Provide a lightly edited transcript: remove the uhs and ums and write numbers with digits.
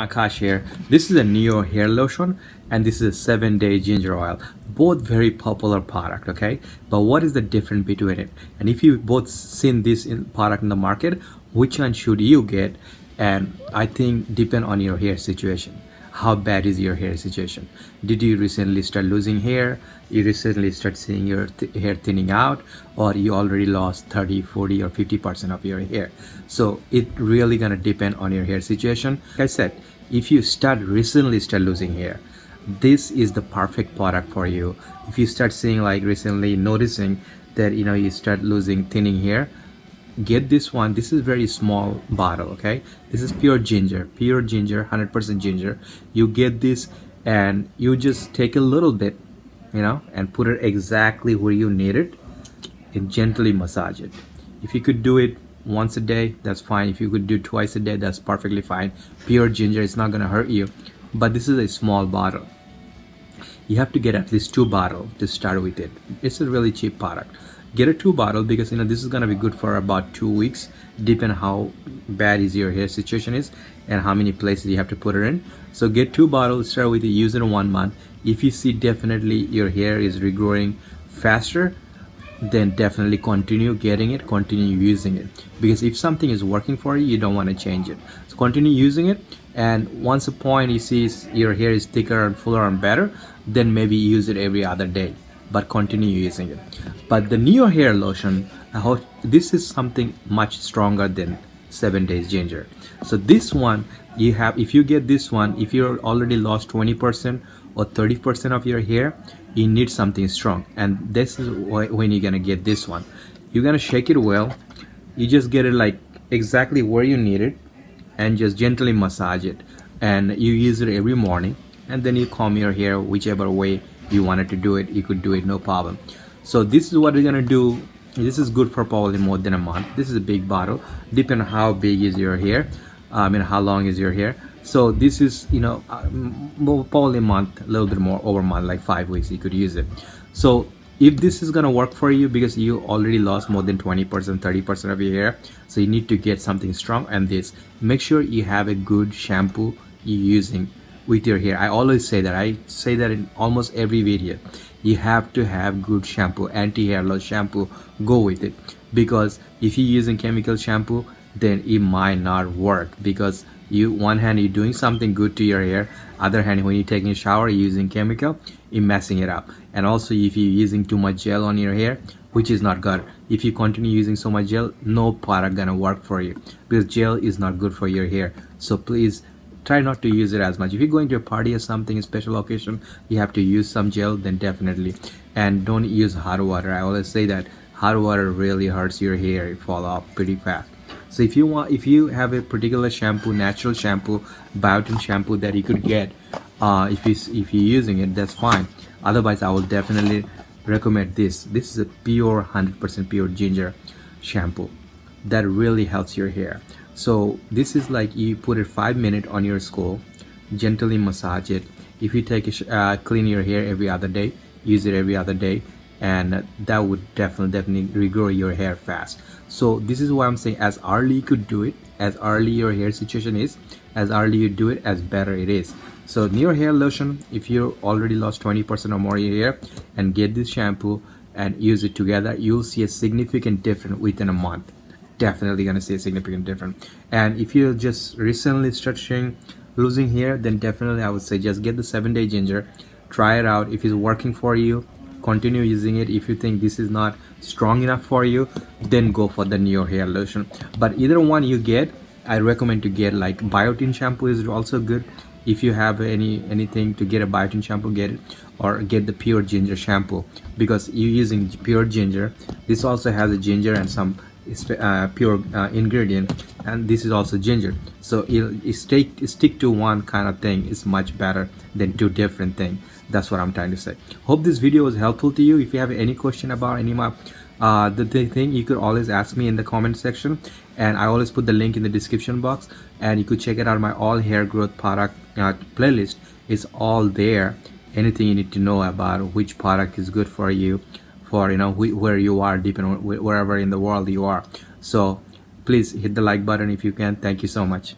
Akash here. This is a Neo hair lotion and this is a 7-day ginger oil. Both very popular product, okay? But what is the difference between it? And if you both seen this product in the market, which one should you get? And I think depend on your hair situation. How bad is your hair situation? Did you recently start losing hair? You recently start seeing your hair thinning out, or you already lost 30, 40 or 50% of your hair? So it really gonna depend on your hair situation. Like I said, if you recently start losing hair, this is the perfect product for you. If you start seeing like recently noticing that you start losing thinning hair, get this one. This is very small bottle, okay? This is pure ginger 100% ginger. You get this and you just take a little bit, and put it exactly where you need it and gently massage it. If you could do it once a day, that's fine. If you could do it twice a day, that's perfectly fine. Pure ginger, it's not gonna hurt you. But this is a small bottle. You have to get at least 2 bottles to start with it. It's a really cheap product. Get a 2 bottle because this is gonna be good for about 2 weeks, depending how bad is your hair situation is and how many places you have to put it in. So get 2 bottles, start with it, use it in 1 month. If you see definitely your hair is regrowing faster, then definitely continue getting it, continue using it. Because if something is working for you, you don't want to change it. So continue using it, and once a point you see your hair is thicker and fuller and better, then maybe use it every other day, but continue using it. But the Neo hair lotion, this is something much stronger than 7 days ginger. So this one if you get this one, if you're already lost 20% or 30% of your hair, you need something strong. And this is when you're gonna get this one. You're gonna shake it well. You just get it like exactly where you need it and just gently massage it, and you use it every morning, and then you comb your hair whichever way you wanted to do it. You could do it, no problem. So this is what we're gonna do. This is good for probably more than a month. This is a big bottle, depending on how big is your hair, how long is your hair. So this is probably a month, a little bit more over a month, like 5 weeks you could use it. So if this is gonna work for you, because you already lost more than 20%, 30% of your hair, so you need to get something strong. And this, make sure you have a good shampoo you're using with your hair. I always say that. I say that in almost every video. You have to have good shampoo, anti-hair loss shampoo. Go with it, because if you're using chemical shampoo, then it might not work, because one hand you're doing something good to your hair, other hand when you're taking a shower you're using chemical, you're messing it up. And also if you're using too much gel on your hair, which is not good. If you continue using so much gel, no product gonna work for you, because gel is not good for your hair. So please try not to use it as much. If you're going to a party or something, a special occasion, you have to use some gel, then definitely. And don't use hot water. I always say that hot water really hurts your hair. It fall off pretty fast. So if you have a particular shampoo, natural shampoo, biotin shampoo that you could get, if you're using it, that's fine. Otherwise, I will definitely recommend this. This is a pure 100% pure ginger shampoo that really helps your hair. So this is like, you put it 5 minutes on your skull, gently massage it. If you take clean your hair every other day, use it every other day, and that would definitely regrow your hair fast. So this is why I'm saying, as early you could do it, as early your hair situation is, as early you do it, as better it is. So Neo hair lotion, if you already lost 20% or more of your hair, and get this shampoo and use it together, you'll see a significant difference within a month. Definitely gonna see a significant difference. And if you just recently start losing hair, then definitely I would say just get the 7-day ginger, try it out. If it's working for you, continue using it. If you think this is not strong enough for you, then go for the Neo hair lotion. But either one you get, I recommend to get like biotin shampoo is also good. If you have anything to get a biotin shampoo, get it, or get the pure ginger shampoo, because you're using pure ginger. This also has a ginger and some pure ingredient, and this is also ginger. So you stick to one kind of thing is much better than 2 different things. That's what I'm trying to say. Hope this video was helpful to you. If you have any question about any of the thing, you could always ask me in the comment section, and I always put the link in the description box, and you could check it out. My all hair growth product playlist is all there. Anything you need to know about which product is good for you, for where you are, depending on wherever in the world you are. So please hit the like button if you can. Thank you so much.